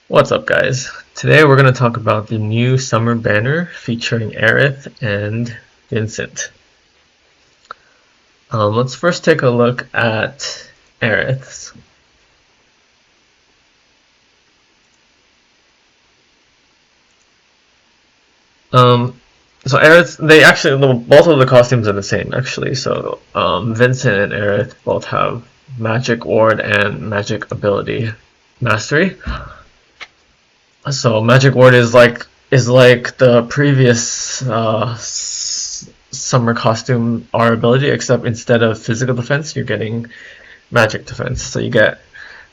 What's up, guys? Today we're going to talk about the new summer banner featuring Aerith and Vincent. Let's first take a look at Aerith's. So Aerith, both of the costumes are the same actually. So Vincent and Aerith both have Magic Ward and Magic Ability Mastery. So Magic Ward is like the previous summer costume R ability, except instead of physical defense, you're getting magic defense. So you get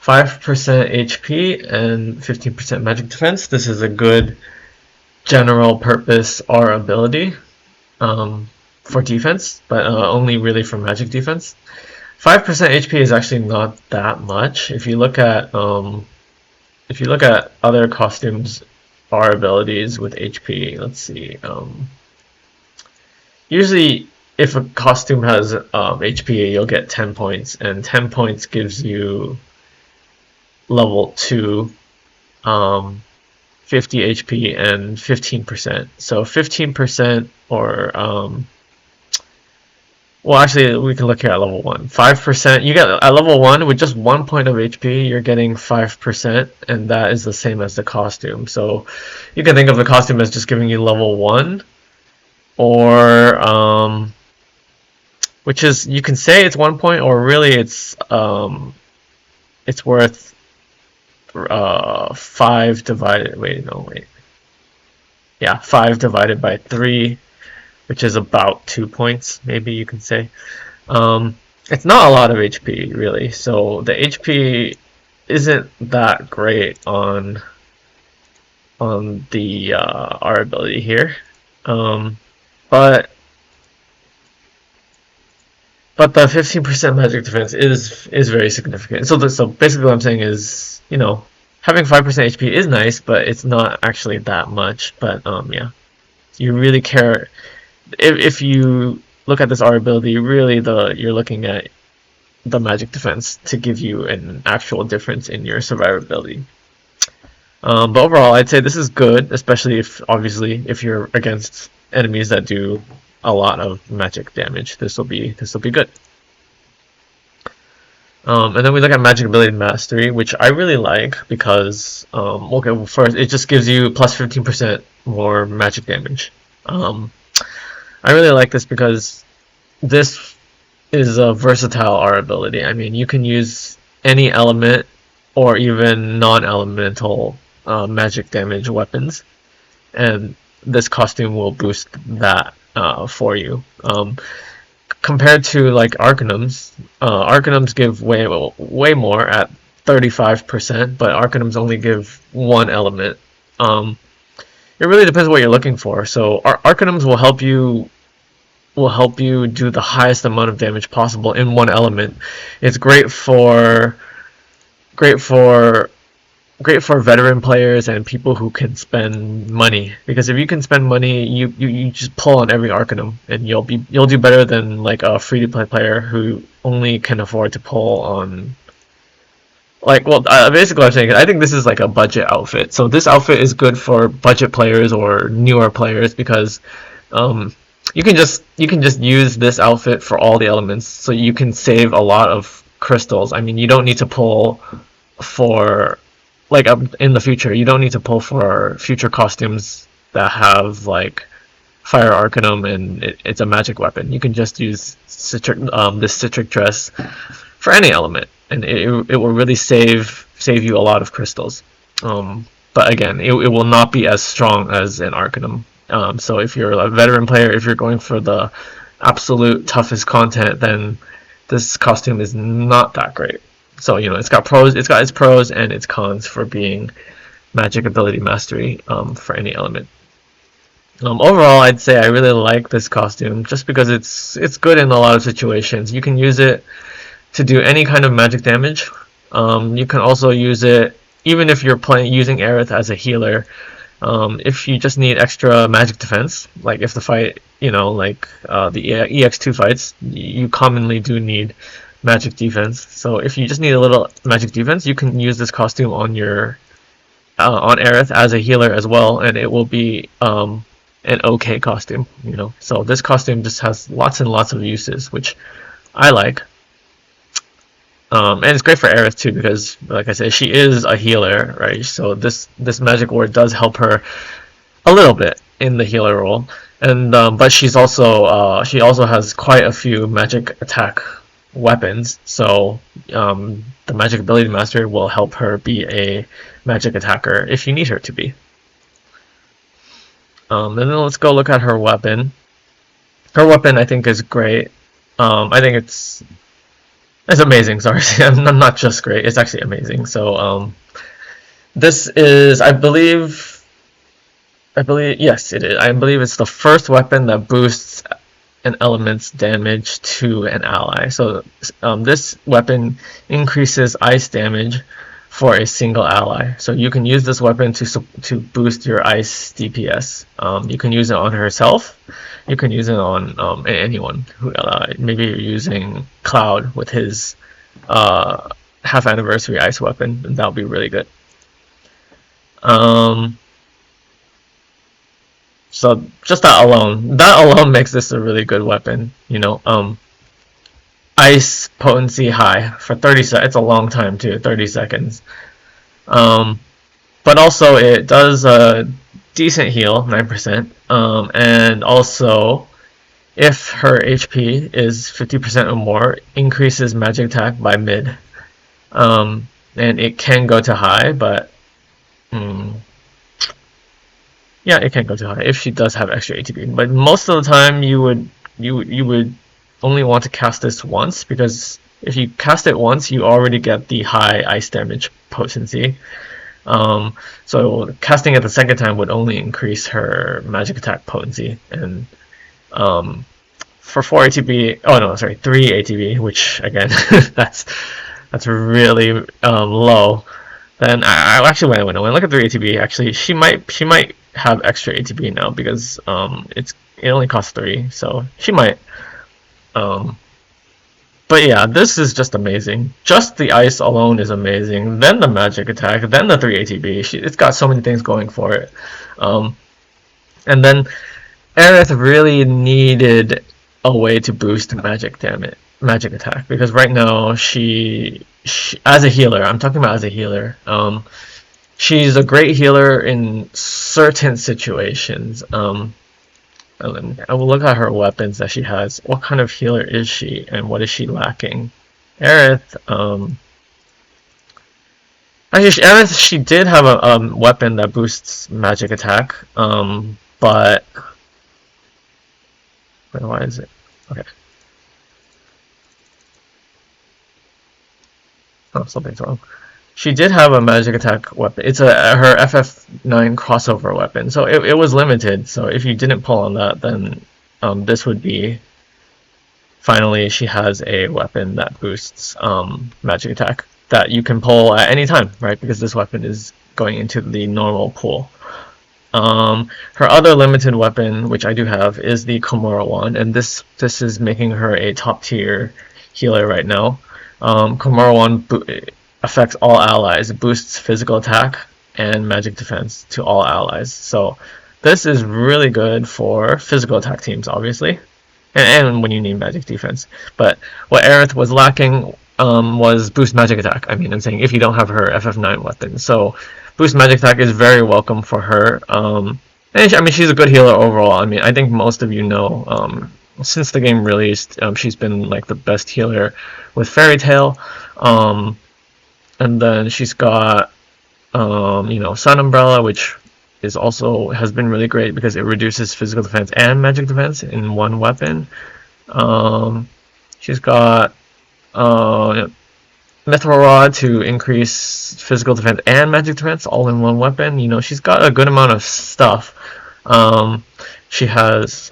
5% HP and 15% magic defense. This is a good general purpose R ability for defense, but only really for magic defense. 5% HP is actually not that much. If you look at other costumes R abilities with HP, let's see. Usually, if a costume has HP, you'll get 10 points, and 10 points gives you level 2, 50 HP and 15%. So 15% or well, actually, we can look here at level 1. 5%, you get at level 1 with just 1 point of HP, you're getting 5%, and that is the same as the costume. So you can think of the costume as just giving you level 1, or which is, you can say it's 1 point, or really it's worth 5 divided, yeah, 5 divided by 3, which is about 2 points, maybe you can say. It's not a lot of HP, really, so the HP isn't that great on the R ability here. But the 15% magic defense is very significant. So basically what I'm saying is, having 5% HP is nice, but it's not actually that much. But yeah, you really care. If you look at this R ability, really you're looking at the magic defense to give you an actual difference in your survivability. But overall, I'd say this is good, especially if you're against enemies that do a lot of magic damage. This will be good. And then we look at Magic Ability Mastery, which I really like because okay, well, first it just gives you plus 15% more magic damage. I really like this because this is a versatile R ability. I mean, you can use any element or even non-elemental magic damage weapons, and this costume will boost that for you. Compared to like Arcanums give way more at 35%, but Arcanums only give one element. It really depends what you're looking for. So Arcanums will help you do the highest amount of damage possible in one element. It's great for veteran players and people who can spend money, because if you can spend money, you just pull on every Arcanum and you'll do better than like a free-to-play player who only can afford to pull on basically what I'm saying, I think this is like a budget outfit. So this outfit is good for budget players or newer players because you can just use this outfit for all the elements, so you can save a lot of crystals. I mean, you don't need to pull for in the future, you don't need to pull for future costumes that have like Fire Arcanum and it's a magic weapon. You can just use this Citric Dress for any element, and it will really save you a lot of crystals. But again, it will not be as strong as an Arcanum. So if you're a veteran player, if you're going for the absolute toughest content, then this costume is not that great. So it's got its pros and its cons for being Magic Ability Mastery for any element. Overall, I'd say I really like this costume just because it's good in a lot of situations. You can use it to do any kind of magic damage. You can also use it even if you're using Aerith as a healer. If you just need extra magic defense, like if the fight, the EX2 fights, you commonly do need magic defense. So if you just need a little magic defense, you can use this costume on your on Aerith as a healer as well, and it will be an okay costume, you know. So this costume just has lots and lots of uses, which I like. And it's great for Aerith too because, like I said, she is a healer, right? So this magic ward does help her a little bit in the healer role, and but she also has quite a few magic attack weapons. So the magic ability master will help her be a magic attacker if you need her to be. And then let's go look at her weapon. Her weapon, I think, is great. I think it's amazing. Sorry, I'm not just great. It's actually amazing. So this is, I believe, yes, it is. I believe it's the first weapon that boosts an element's damage to an ally. So this weapon increases ice damage for a single ally. So you can use this weapon to boost your ice DPS. You can use it on herself. You can use it on anyone. Who maybe you're using Cloud with his half anniversary ice weapon, and that'll be really good. So just that alone makes this a really good weapon. You know, ice potency high for 30 seconds. It's a long time too, 30 seconds. But also it does a decent heal, 9%. And also, if her HP is 50% or more, increases magic attack by mid. And it can go to high, but yeah, it can go to high if she does have extra ATB. But most of the time, you would only want to cast this once, because if you cast it once, you already get the high ice damage potency. So casting it the second time would only increase her magic attack potency. And for 4 ATB, oh no, sorry, 3 ATB, which again, that's really low. Then I actually when I look at 3 ATB, actually she might have extra ATB now, because it only costs 3, so she might. But yeah, this is just amazing. Just the ice alone is amazing. Then the magic attack, then the 3 ATB. It's got so many things going for it. And then Aerith really needed a way to boost magic attack, because right now she as a healer, I'm talking about as a healer. She's a great healer in certain situations. I will look at her weapons that she has. What kind of healer is she, and what is she lacking? Aerith, Aerith, she did have a weapon that boosts magic attack, but why is it? Okay. Oh, something's wrong. She did have a magic attack weapon. It's her FF9 crossover weapon, so it was limited. So if you didn't pull on that, then this would be. Finally, she has a weapon that boosts magic attack that you can pull at any time, right? Because this weapon is going into the normal pool. Her other limited weapon, which I do have, is the Komura wand, and this is making her a top tier healer right now. Komura wand affects all allies, boosts physical attack and magic defense to all allies. So this is really good for physical attack teams, obviously, and when you need magic defense. But what Aerith was lacking was boost magic attack. I mean, I'm saying if you don't have her FF9 weapon. So boost magic attack is very welcome for her. And I mean, she's a good healer overall. I mean, I think most of you know, since the game released, she's been like the best healer with Fairy Tail. And then she's got, you know, Sun Umbrella, which is also has been really great because it reduces physical defense and magic defense in one weapon. She's got Mithril Rod to increase physical defense and magic defense all in one weapon. You know, she's got a good amount of stuff. She has,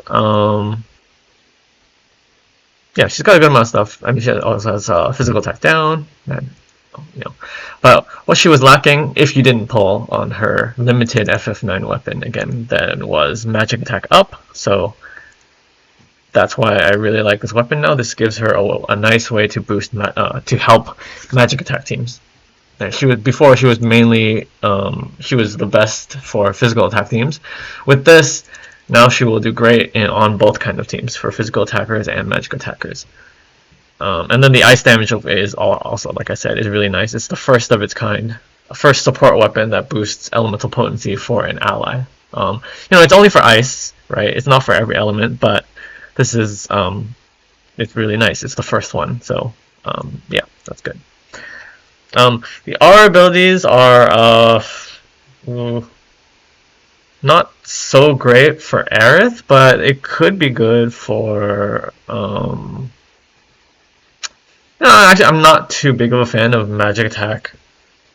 yeah, she's got a good amount of stuff. I mean, she also has physical attack down. And, you know, but what she was lacking, if you didn't pull on her limited FF9 weapon again, then was magic attack up. So that's why I really like this weapon now. This gives her a nice way to boost, to help magic attack teams. Before she was mainly she was the best for physical attack teams. With this, now she will do great on both kind of teams for physical attackers and magic attackers. And then the ice damage is also, like I said, is really nice. It's the first of its kind, first support weapon that boosts elemental potency for an ally. It's only for ice, right? It's not for every element, but this is it's really nice. It's the first one, so yeah, that's good. The R abilities are not so great for Aerith, but it could be good for no, actually, I'm not too big of a fan of magic attack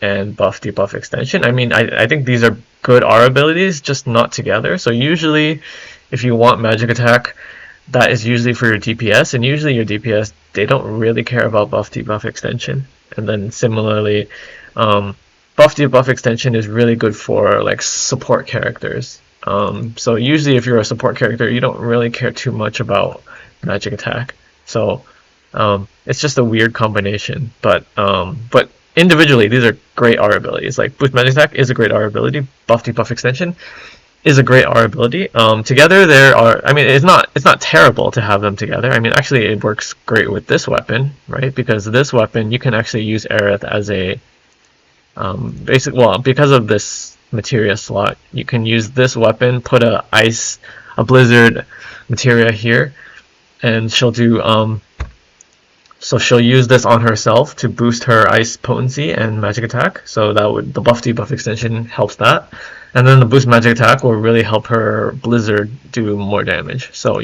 and buff debuff extension. I mean, I think these are good R abilities, just not together. So usually, if you want magic attack, that is usually for your DPS, and usually your DPS, they don't really care about buff debuff extension. And then similarly, buff debuff extension is really good for like support characters. So usually if you're a support character, you don't really care too much about magic attack. So it's just a weird combination, but individually these are great R abilities. Like boost magic attack is a great R ability. Buff debuff extension is a great R ability. Together there are, I mean, it's not terrible to have them together. I mean, actually it works great with this weapon, right? Because this weapon you can actually use Aerith as a because of this materia slot, you can use this weapon, put a blizzard materia here, and she'll do so she'll use this on herself to boost her ice potency and magic attack. So the buff debuff extension helps that. And then the boost magic attack will really help her blizzard do more damage. So,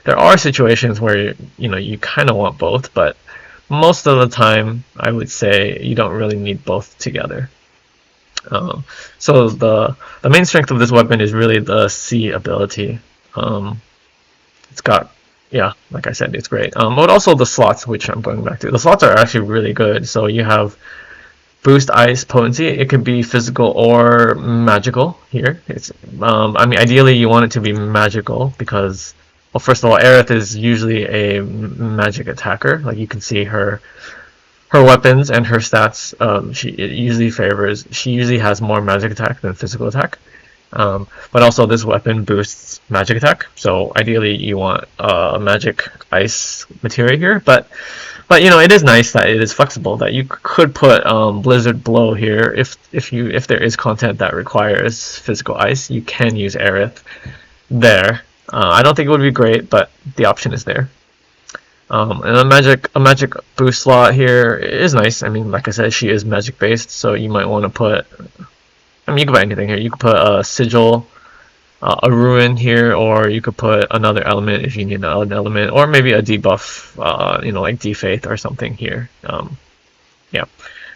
there are situations where, you kind of want both, but most of the time, I would say you don't really need both together. So the main strength of this weapon is really the C ability. It's got, yeah, like I said, it's great. But also the slots, which I'm going back to. The slots are actually really good. So you have boost ice potency. It could be physical or magical here. It's I mean, ideally you want it to be magical because, well, first of all, Aerith is usually a magic attacker. Like you can see her weapons and her stats. She usually has more magic attack than physical attack. But also this weapon boosts magic attack, so ideally you want a magic ice materia here. But it is nice that it is flexible, that you could put blizzard blow here if there is content that requires physical ice. You can use Aerith there. I don't think it would be great, but the option is there. And a magic boost slot here is nice. I mean, like I said, she is magic based, so you might want to put. I mean, you can put anything here. You could put a sigil, a ruin here, or you could put another element if you need an element, or maybe a debuff, like defaith or something here. Yeah.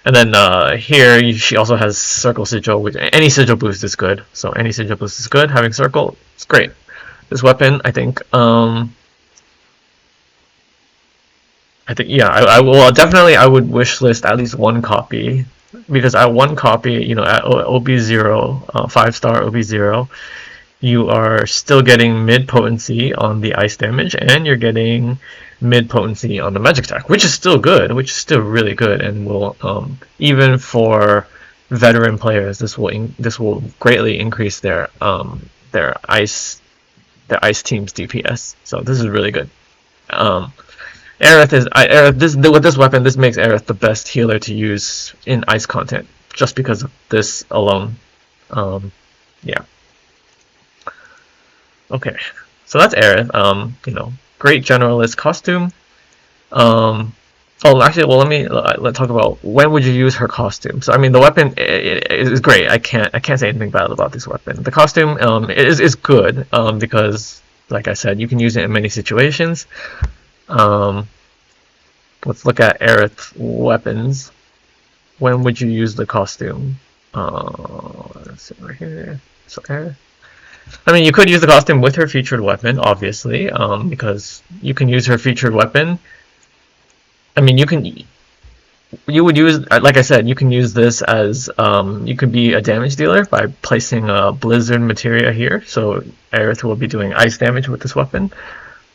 And then here she also has circle sigil, which any sigil boost is good. So any sigil boost is good. Having circle, it's great. This weapon, I think yeah, I will definitely. I would wish list at least one copy. Because at one copy, at OB0, 5-star OB0, you are still getting mid potency on the ice damage, and you're getting mid potency on the magic attack, which is still good, which is still really good, and will even for veteran players, this will greatly increase their ice team's DPS. So this is really good. With this weapon, this makes Aerith the best healer to use in ice content, just because of this alone. Yeah. Okay, so that's Aerith. Great generalist costume. Actually, well, let's talk about when would you use her costume. So, I mean, the weapon is great. I can't say anything bad about this weapon. The costume is good because, like I said, you can use it in many situations. Let's look at Aerith's weapons. When would you use the costume? Let's see right here. So Aerith. I mean, you could use the costume with her featured weapon, obviously, because you can use her featured weapon. I mean, you would use, like I said, you can use this as, you could be a damage dealer by placing a blizzard materia here. So Aerith will be doing ice damage with this weapon.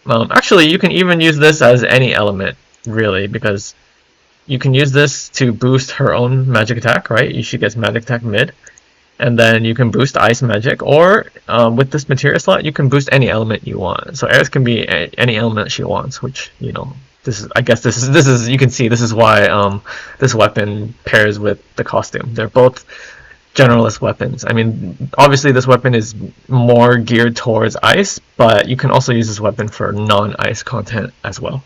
Actually, you can even use this as any element, really, because you can use this to boost her own magic attack, right? She gets magic attack mid, and then you can boost ice magic, or with this materia slot, you can boost any element you want. So Aerith can be any element she wants, which, you know, this is, I guess this is you can see this is why this weapon pairs with the costume. They're both generalist weapons. I mean, obviously this weapon is more geared towards ice, but you can also use this weapon for non-ice content as well.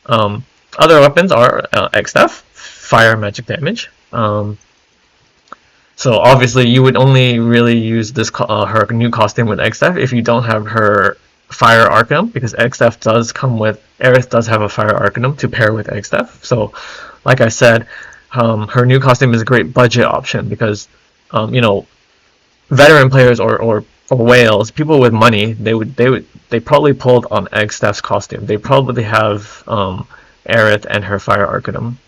Other weapons are X-Staff, fire magic damage. So obviously you would only really use this her new costume with X-Staff if you don't have her fire Arcanum, because X-Staff does come with, Aerith does have a fire Arcanum to pair with X-Staff. So like I said, her new costume is a great budget option because, you know, veteran players or whales, people with money, they probably pulled on X-Staff's costume. They probably have Aerith and her fire Arcanum.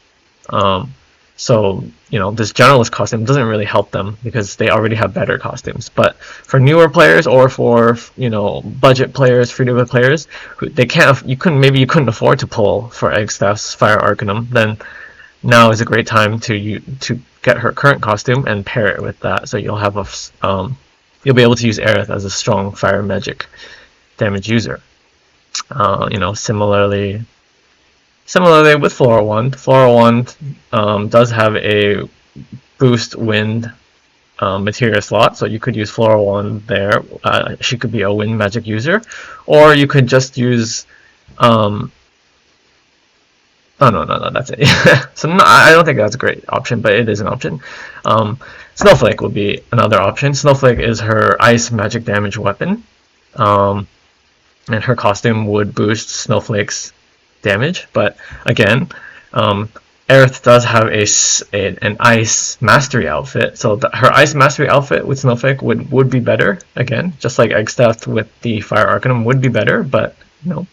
So, you know, this generalist costume doesn't really help them because they already have better costumes. But for newer players or for, you know, budget players, free-to-play players, they can't, you couldn't afford to pull for X-Staff's fire Arcanum, then now is a great time to get her current costume and pair it with that. So you'll have you'll be able to use Aerith as a strong fire magic damage user. You know, similarly with Flora Wand. Flora Wand does have a boost wind materia slot, so you could use Flora Wand there. She could be a wind magic user, or you could just use oh no, that's it. So no, I don't think that's a great option, but it is an option. Snowflake would be another option. Snowflake is her ice magic damage weapon, and her costume would boost Snowflake's damage. But again, Aerith does have an ice mastery outfit, so her ice mastery outfit with Snowflake would be better. Again, just like X-Staff with the fire Arcanum would be better, but you know,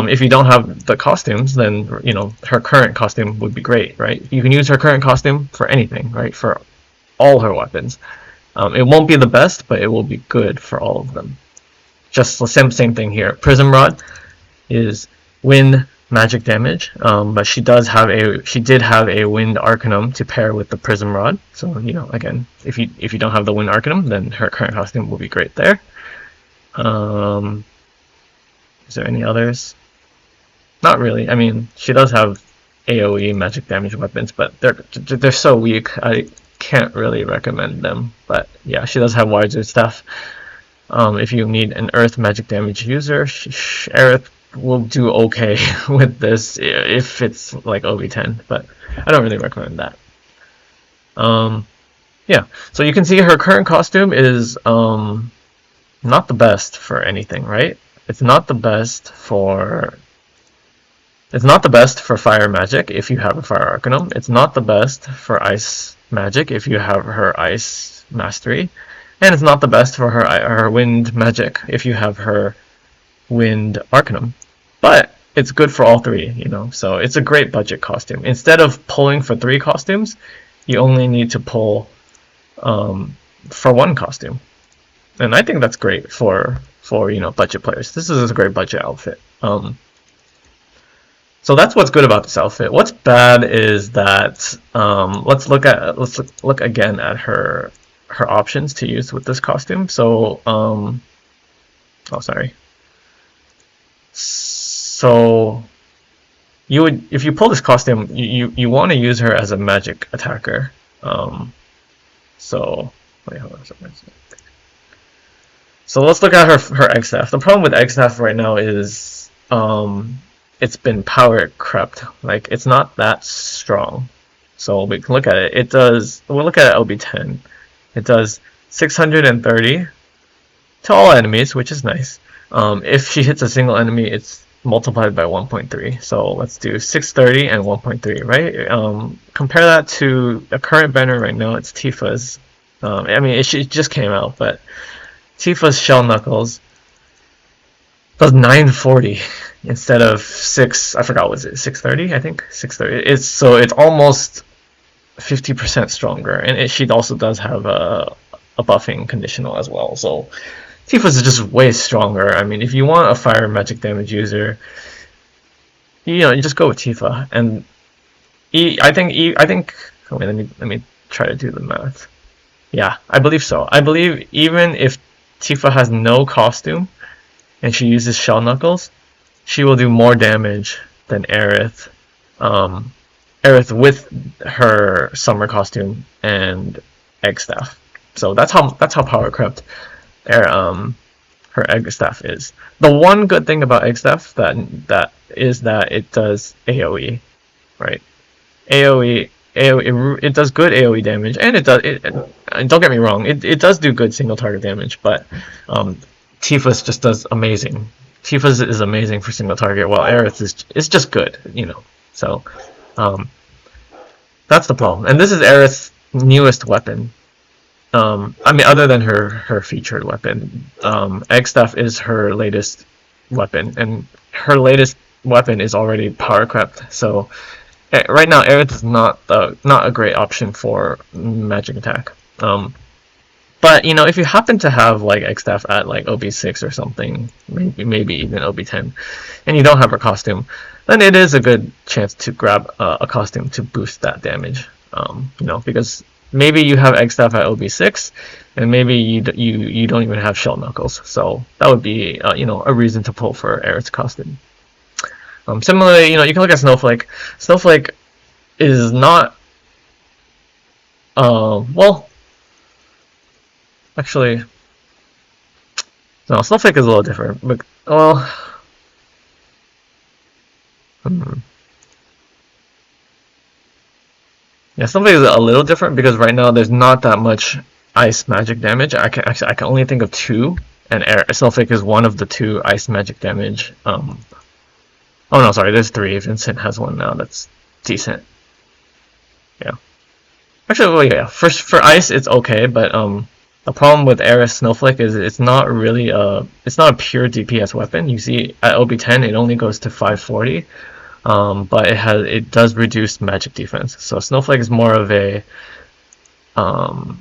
if you don't have the costumes, then, you know, her current costume would be great, right? You can use her current costume for anything, right? For all her weapons. It won't be the best, but it will be good for all of them. Just the same thing here. Prism Rod is wind magic damage, but she did have a wind Arcanum to pair with the Prism Rod. So, you know, again, if you don't have the wind Arcanum, then her current costume will be great there. Is there any others? Not really. I mean, she does have AoE magic damage weapons, but they're so weak, I can't really recommend them. But yeah, she does have Wiser Staff. If you need an Earth magic damage user, Aerith will do okay with this if it's like OB10, but I don't really recommend that. Yeah, so you can see her current costume is not the best for anything, right? It's not the best for fire magic if you have a fire Arcanum. It's not the best for ice magic if you have her ice mastery, and it's not the best for her wind magic if you have her wind Arcanum. But it's good for all three, you know. So it's a great budget costume. Instead of pulling for 3 costumes, you only need to pull for 1 costume, and I think that's great for you know, budget players. This is a great budget outfit. So that's what's good about this outfit. What's bad is that let's look again at her options to use with this costume. So So you would, if you pull this costume, you want to use her as a magic attacker. So wait, hold on a second. So let's look at her X-Staff. The problem with X-Staff right now is it's been power crept. Like, it's not that strong. So we can look at it. It does, we'll look at LB10. It does 630 to all enemies, which is nice. If she hits a single enemy, it's multiplied by 1.3. So let's do 630 and 1.3, right? Compare that to a current banner right now. It's Tifa's. I mean, it just came out, but Tifa's Shell Knuckles does 940 instead of 6. I forgot, was it 630? I think 630. It's almost 50% stronger, and she also does have a buffing conditional as well. So Tifa's is just way stronger. I mean, if you want a fire magic damage user, you just go with Tifa. And I think. Wait, let me try to do the math. Yeah, I believe so. I believe even if Tifa has no costume and she uses Shell Knuckles, she will do more damage than Aerith. Um, Aerith with her summer costume and egg staff. So that's how power crept her egg staff is. The one good thing about egg staff that is that it does AOE, right? AOE it does good AOE damage, and don't get me wrong, it does do good single target damage, but Tifa's just does amazing. Tifa's is amazing for single target, while Aerith is just good, you know. So um, that's the problem, and this is Aerith's newest weapon. I mean, other than her featured weapon, Egg Staff is her latest weapon, and her latest weapon is already power crept. So right now, Aerith is not a great option for magic attack. But you know, if you happen to have like Egg Staff at like OB6 or something, maybe even OB10, and you don't have her costume, then it is a good chance to grab a costume to boost that damage. You know, because maybe you have Egg Staff at OB6, and maybe you don't even have Shell Knuckles. So that would be you know, a reason to pull for Aerith's costume. Similarly, you know, you can look at Snowflake. Snowflake is not well, actually, no, Snowflake is a little different. But well, yeah, Snowflake is a little different because right now there's not that much ice magic damage. I can only think of two, and Snowflake is one of the two ice magic damage. Oh no, sorry, there's three. Vincent has one now that's decent. Yeah. Actually, well, yeah. For ice, it's okay, but the problem with Aerith Snowflake is it's not a pure DPS weapon. You see, at OB10 it only goes to 540, but it does reduce magic defense. So Snowflake is more of a off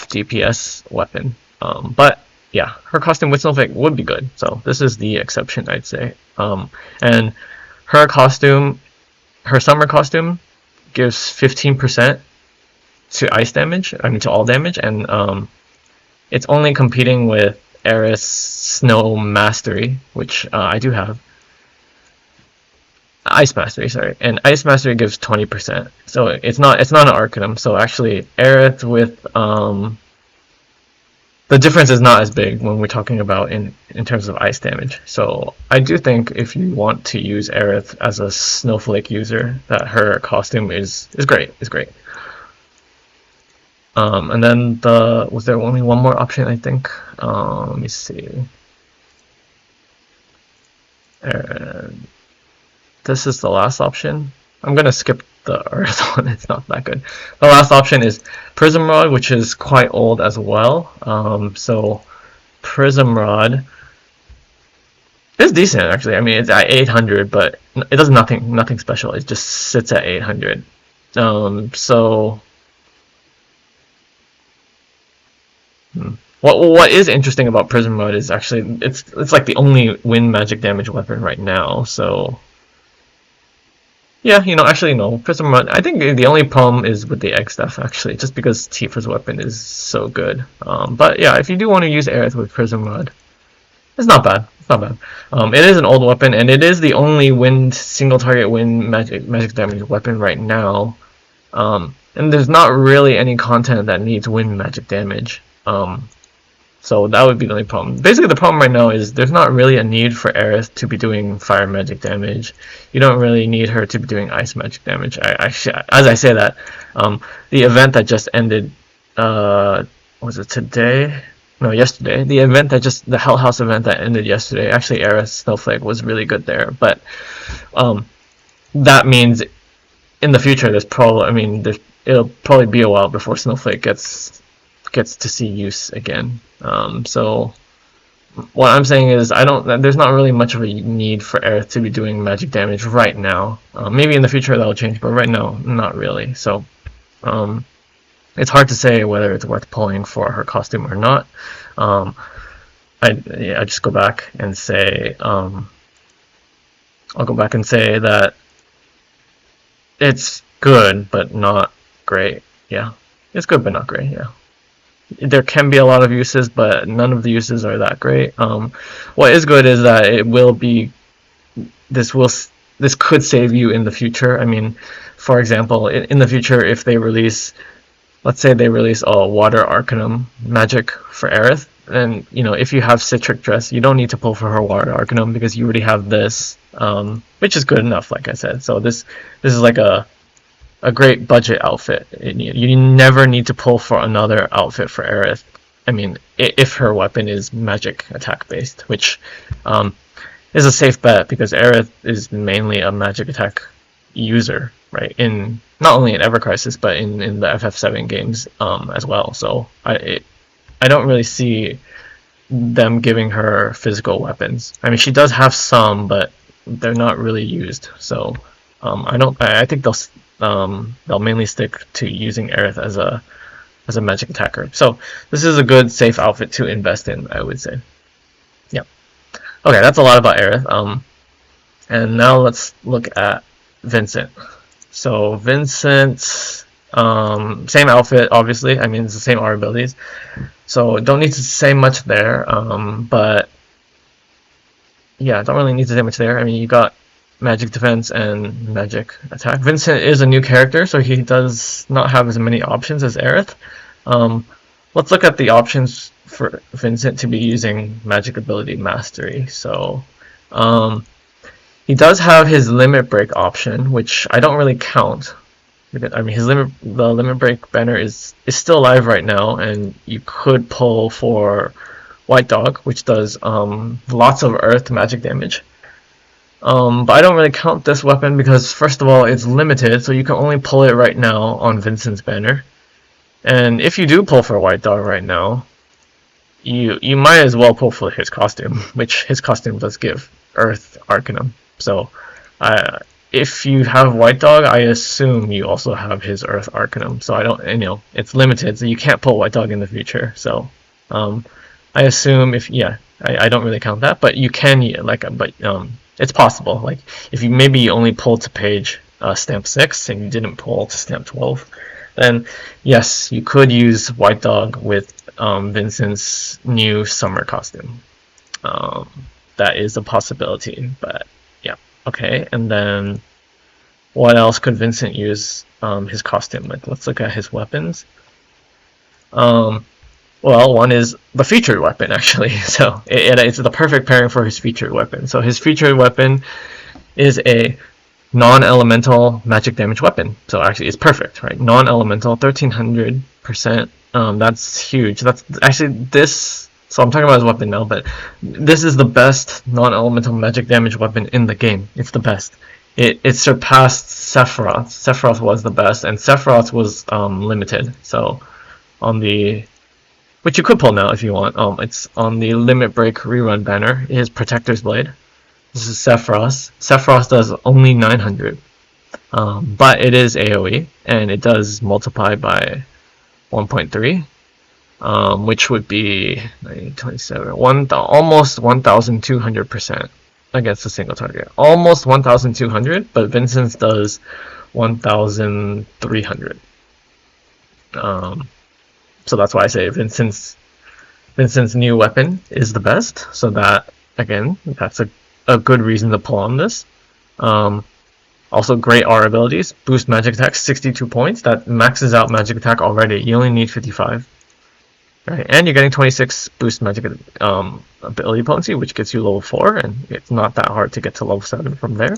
DPS weapon. But yeah, her costume with Snowflake would be good. So this is the exception, I'd say. And her costume, her summer costume, gives 15% to ice damage. I mean to all damage, and it's only competing with Aerith's Snow Mastery, which I do have. Ice Mastery, sorry, and Ice Mastery gives 20%. So it's not an Arcanum. So actually, Aerith with the difference is not as big when we're talking about in terms of ice damage. So I do think if you want to use Aerith as a Snowflake user, that her costume is great. Is great. And then was there only one more option? I think. Let me see. This is the last option. I'm gonna skip the Earth one. It's not that good. The last option is Prism Rod, which is quite old as well. So Prism Rod is decent actually. I mean, it's at 800, but it does nothing special. It just sits at 800. So what is interesting about Prism Rod is actually it's like the only wind magic damage weapon right now. So yeah, you know, actually no, Prism Rod. I think the only problem is with the egg stuff actually, just because Tifa's weapon is so good. But yeah, if you do want to use Aerith with Prism Rod, it's not bad. It's not bad. It is an old weapon, and it is the only single target wind magic damage weapon right now. And there's not really any content that needs wind magic damage. So that would be the only problem. Basically, the problem right now is there's not really a need for Aerith to be doing fire magic damage. You don't really need her to be doing ice magic damage. As I say that, the event that just ended, was it today? No, yesterday. The Hell House event that ended yesterday. Actually, Aerith Snowflake was really good there, but that means in the future, it'll probably be a while before Snowflake gets to see use again. So what I'm saying is there's not really much of a need for Aerith to be doing magic damage right now. Maybe in the future that'll change, but right now, not really. So it's hard to say whether it's worth pulling for her costume or not. I just go back and say I'll go back and say that it's good, but not great. Yeah, it's good, but not great. Yeah, there can be a lot of uses, but none of the uses are that great. What is good is that it will be this will this could save you in the future. I mean, for example, in the future, if they release, let's say they release a Water Arcanum magic for Aerith, and if you have Citric Dress, you don't need to pull for her Water Arcanum because you already have this, which is good enough, like I said. So this is like a great budget outfit. You never need to pull for another outfit for Aerith. I mean, if her weapon is magic attack based, which is a safe bet because Aerith is mainly a magic attack user, right? In not only in Ever Crisis but in the FF7 games as well. So I don't really see them giving her physical weapons. I mean, she does have some, but they're not really used. So I think they'll mainly stick to using Aerith as a magic attacker. So this is a good safe outfit to invest in, I would say. Yeah. Okay, that's a lot about Aerith. And now let's look at Vincent. So Vincent, same outfit, obviously. I mean, it's the same R abilities. So don't need to say much there. But yeah, don't really need to say much there. I mean, you got magic defense and magic attack. Vincent is a new character, so he does not have as many options as Aerith. Let's look at the options for Vincent to be using magic ability mastery. So he does have his limit break option, which I don't really count. I mean, the limit break banner is still alive right now, and you could pull for White Dog, which does lots of earth magic damage. But I don't really count this weapon because, first of all, it's limited, so you can only pull it right now on Vincent's banner. And if you do pull for White Dog right now, you might as well pull for his costume, which his costume does give Earth Arcanum. So if you have White Dog, I assume you also have his Earth Arcanum. So I don't, it's limited, so you can't pull White Dog in the future. So I assume I don't really count that, but you can it's possible. Like if you only pulled to page stamp 6 and you didn't pull to stamp 12, then yes, you could use White Dog with Vincent's new summer costume. That is a possibility, but yeah, okay. And then what else could Vincent use his costume with? Let's look at his weapons. Well, one is the featured weapon, actually. So it's the perfect pairing for his featured weapon. So his featured weapon is a non-elemental magic damage weapon. So actually it's perfect, right? Non-elemental, 1300%. That's huge. That's actually this. So I'm talking about his weapon now, but this is the best non-elemental magic damage weapon in the game. It's the best. It surpassed Sephiroth. Sephiroth was the best, and Sephiroth was limited. So on the which you could pull now if you want. It's on the Limit Break rerun banner. His Protector's Blade. This is Sephiroth. Sephiroth does only 900, but it is AoE, and it does multiply by 1.3, which would be 27, almost 1,200% against a single target. Almost 1,200, but Vincent's does 1,300. So that's why I say Vincent's new weapon is the best. So that, again, that's a good reason to pull on this. Also great R abilities. Boost magic attack 62 points. That maxes out magic attack already. You only need 55. Right, and you're getting 26 boost magic ability potency, which gets you level 4, and it's not that hard to get to level 7 from there.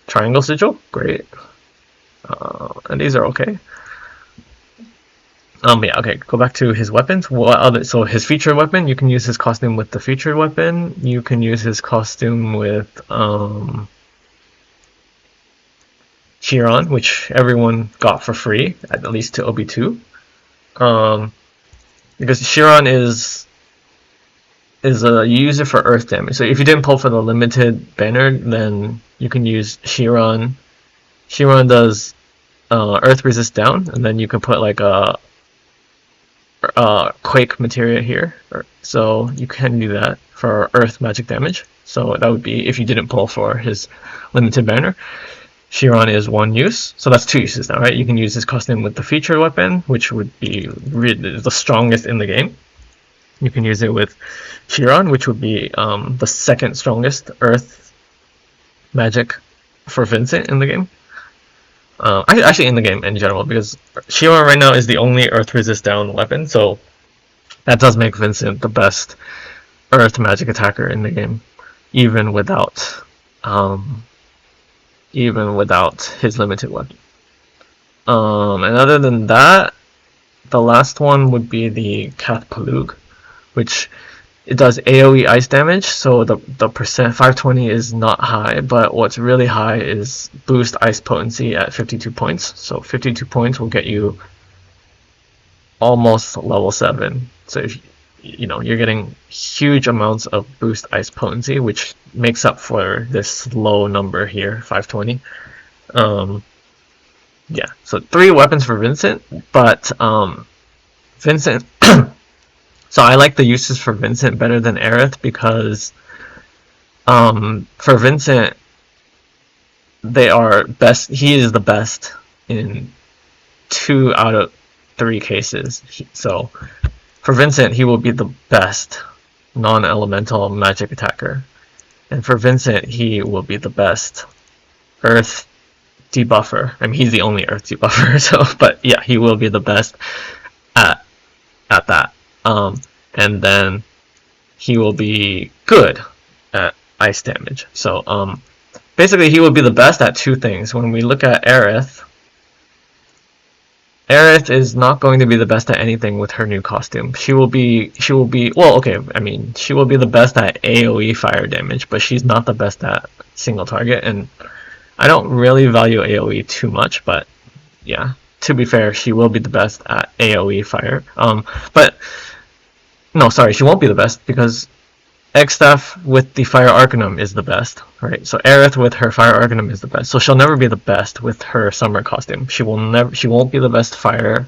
Triangle Sigil, great. And these are okay. Yeah, okay, go back to his weapons. So his featured weapon, you can use his costume with the featured weapon. You can use his costume with Chiron, which everyone got for free, at least to OB2. Because Chiron is a user for earth damage. So if you didn't pull for the limited banner, then you can use Chiron. Chiron does earth resist down, and then you can put like a Quake materia here, so you can do that for Earth magic damage. So that would be if you didn't pull for his limited banner. Chiron is 1 use, so that's 2 uses now, right? You can use his costume with the featured weapon, which would be the strongest in the game. You can use it with Chiron, which would be the 2nd strongest Earth magic for Vincent in the game. Actually in the game in general, because Chiron right now is the only Earth resist down weapon, so that does make Vincent the best Earth magic attacker in the game, even without his limited weapon. And other than that, the last one would be the Kath Palug, which it does AoE ice damage, so the percent 520 is not high, but what's really high is boost ice potency at 52 points. So 52 points will get you almost level 7. So if you're getting huge amounts of boost ice potency, which makes up for this low number here, 520. Yeah, so 3 weapons for Vincent, but Vincent. So I like the uses for Vincent better than Aerith because for Vincent, they are best. He is the best in 2 out of 3 cases. So for Vincent, he will be the best non-elemental magic attacker, and for Vincent, he will be the best Earth debuffer. I mean, he's the only Earth debuffer. So, but yeah, he will be the best at that. And then he will be good at ice damage. So basically he will be the best at 2 things. When we look at Aerith is not going to be the best at anything with her new costume. She will be well, okay, I mean, she will be the best at AoE fire damage, but she's not the best at single target, and I don't really value AoE too much, but yeah, to be fair, she will be the best at AoE fire. But no, sorry, she won't be the best because Eggstaff with the Fire Arcanum is the best, right? So Aerith with her Fire Arcanum is the best. So she'll never be the best with her summer costume. She won't be the best fire.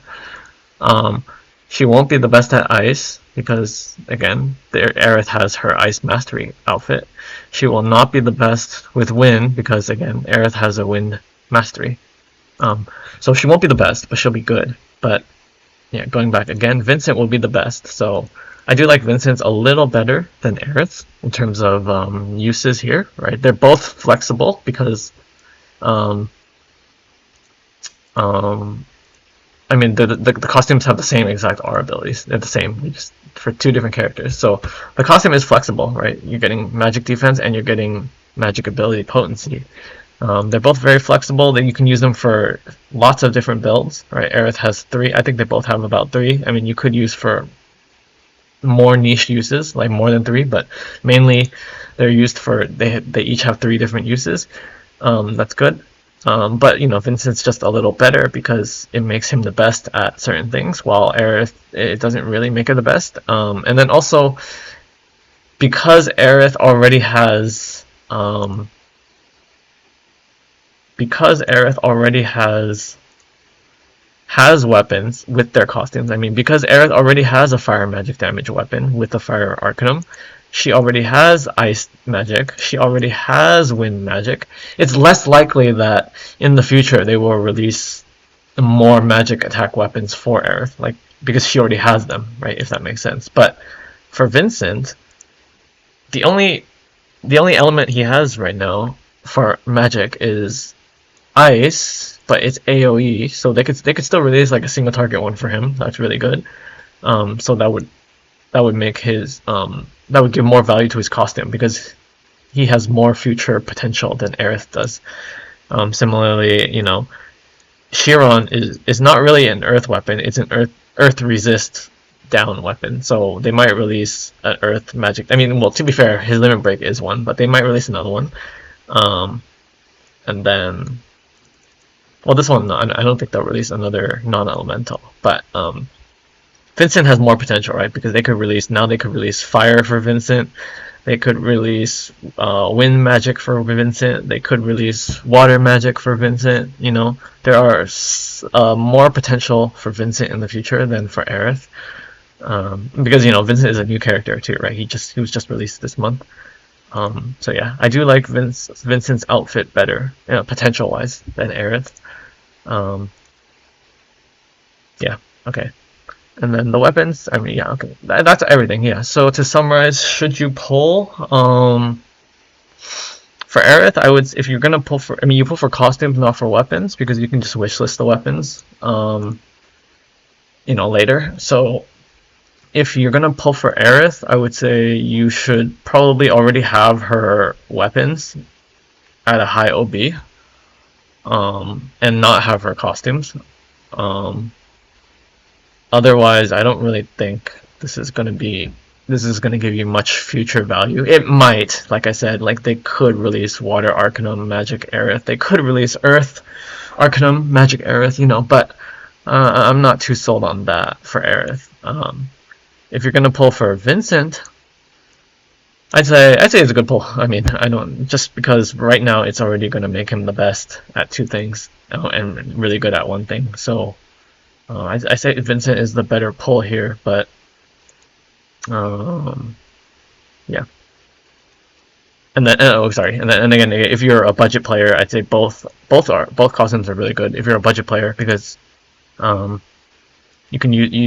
She won't be the best at ice because again, Aerith has her ice mastery outfit. She will not be the best with wind because again, Aerith has a wind mastery. So she won't be the best, but she'll be good. But yeah, going back again, Vincent will be the best. So I do like Vincent's a little better than Aerith's in terms of uses here, right? They're both flexible because, I mean, the costumes have the same exact R abilities. They're the same, just for 2 different characters. So the costume is flexible, right? You're getting magic defense and you're getting magic ability potency. They're both very flexible. That you can use them for lots of different builds, right? Aerith has 3. I think they both have about 3. I mean, you could use for more niche uses, like more than 3, but mainly they're used for they each have 3 different uses. That's good. But Vincent's just a little better because it makes him the best at certain things, while Aerith, it doesn't really make her the best. And then also because Aerith already has weapons with their costumes. I mean, because Aerith already has a fire magic damage weapon with the Fire Arcanum, she already has ice magic, she already has wind magic. It's less likely that in the future they will release more magic attack weapons for Aerith, like because she already has them, right? If that makes sense. But for Vincent, the only element he has right now for magic is ice, but it's AoE, so they could still release like a single target one for him. That's really good. So that would make his that would give more value to his costume because he has more future potential than Aerith does. Similarly, Chiron is not really an earth weapon. It's an earth resist down weapon. So they might release an earth magic. I mean, well, to be fair, his limit break is one, but they might release another one. And then, well, this one, I don't think they'll release another non-elemental, but Vincent has more potential, right? Because they could release fire for Vincent, they could release wind magic for Vincent, they could release water magic for Vincent. There are more potential for Vincent in the future than for Aerith. because Vincent is a new character too, right? He was just released this month. So yeah, I do like Vincent's outfit better, potential wise, than Aerith. Yeah, okay. And then the weapons, I mean, yeah, okay, that's everything. Yeah. So to summarize, should you pull? For Aerith, I would, if you're gonna pull for, I mean, you pull for costumes, not for weapons, because you can just wishlist the weapons, later. So if you're gonna pull for Aerith, I would say you should probably already have her weapons at a high OB, and not have her costumes. Otherwise, I don't really think this is gonna give you much future value. It might, like I said, like they could release Water Arcanum, Magic Aerith. They could release Earth Arcanum, Magic Aerith, but I'm not too sold on that for Aerith. If you're gonna pull for Vincent, I'd say it's a good pull. I mean, I don't, just because right now it's already gonna make him the best at two things, and really good at one thing. So I say Vincent is the better pull here, but yeah. And then and again, if you're a budget player, I'd say both costumes are really good if you're a budget player, because you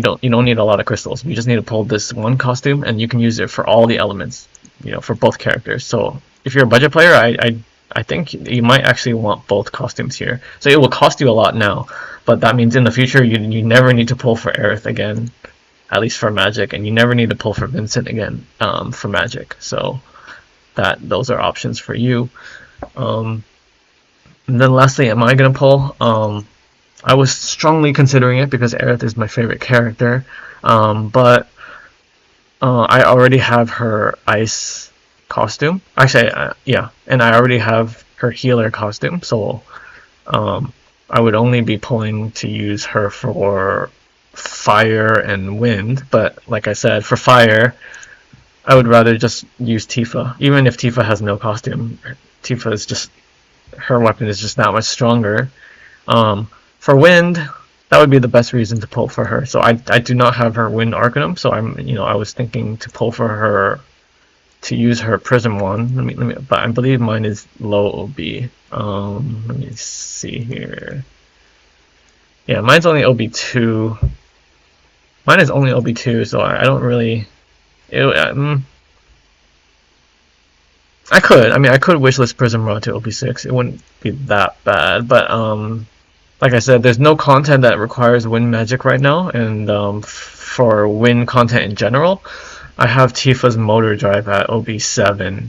don't need a lot of crystals. You just need to pull this one costume, and you can use it for all the elements, for both characters. So if you're a budget player, I think you might actually want both costumes here. So it will cost you a lot now, but that means in the future you never need to pull for Aerith again, at least for Magic, and you never need to pull for Vincent again for Magic. So those are options for you. And then lastly, am I gonna pull? I was strongly considering it because Aerith is my favorite character, but I already have her ice costume. Actually, yeah, and I already have her healer costume, so I would only be pulling to use her for fire and wind. But like I said, for fire, I would rather just use Tifa. Even if Tifa has no costume, Tifa is just, her weapon is just that much stronger. For wind, that would be the best reason to pull for her. So I do not have her wind Arcanum, so I was thinking to pull for her, to use her Prism Wand. Let me, but I believe mine is low OB. Let me see here. Yeah, mine's only OB2. Mine is only OB2, so I don't really. I could wishlist Prism Rod to OB6. It wouldn't be that bad, but like I said, there's no content that requires wind magic right now, and for wind content in general, I have Tifa's motor drive at OB7,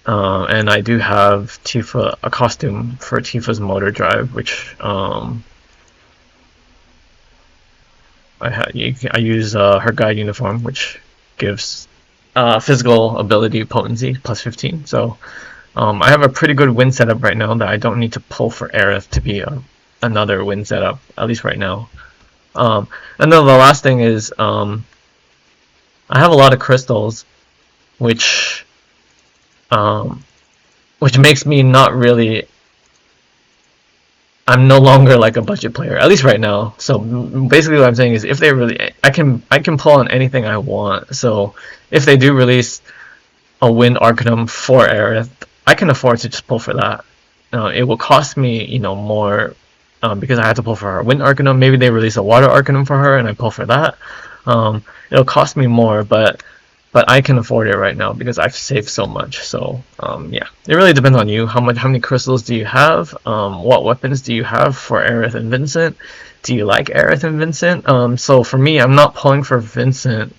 and I do have a costume for Tifa's motor drive, which I use her guide uniform, which gives physical ability potency plus 15. So I have a pretty good win setup right now that I don't need to pull for Aerith to be another win setup, at least right now. And then the last thing is I have a lot of crystals, which makes me not really. I'm no longer like a budget player, at least right now. So basically, what I'm saying is, if they really, I can pull on anything I want. So if they do release a Wind Arcanum for Aerith, I can afford to just pull for that. It will cost me, more, because I have to pull for her Wind Arcanum. Maybe they release a Water Arcanum for her, and I pull for that. It'll cost me more, but I can afford it right now because I've saved so much. So yeah, it really depends on you. How many crystals do you have? What weapons do you have for Aerith and Vincent? Do you like Aerith and Vincent? So for me, I'm not pulling for Vincent.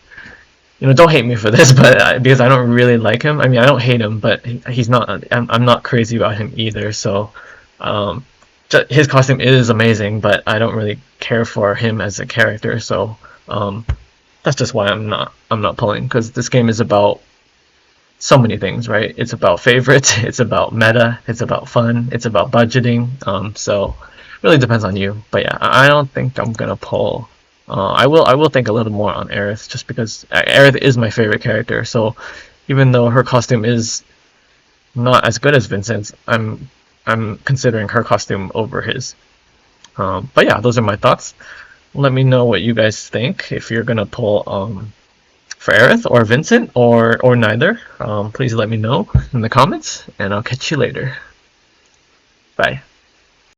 Don't hate me for this, but because I don't really like him. I mean, I don't hate him, but he's not. I'm not crazy about him either. So his costume is amazing, but I don't really care for him as a character. So that's just why I'm not pulling, because this game is about so many things, right? It's about favorites, it's about meta, it's about fun, it's about budgeting. So it really depends on you. But yeah, I don't think I'm gonna pull. I will think a little more on Aerith, just because Aerith is my favorite character. So even though her costume is not as good as Vincent's, I'm considering her costume over his. But yeah, those are my thoughts. let me know what you guys think, if you're gonna pull for Aerith or Vincent or neither. Please let me know in the comments, and I'll catch you later. Bye.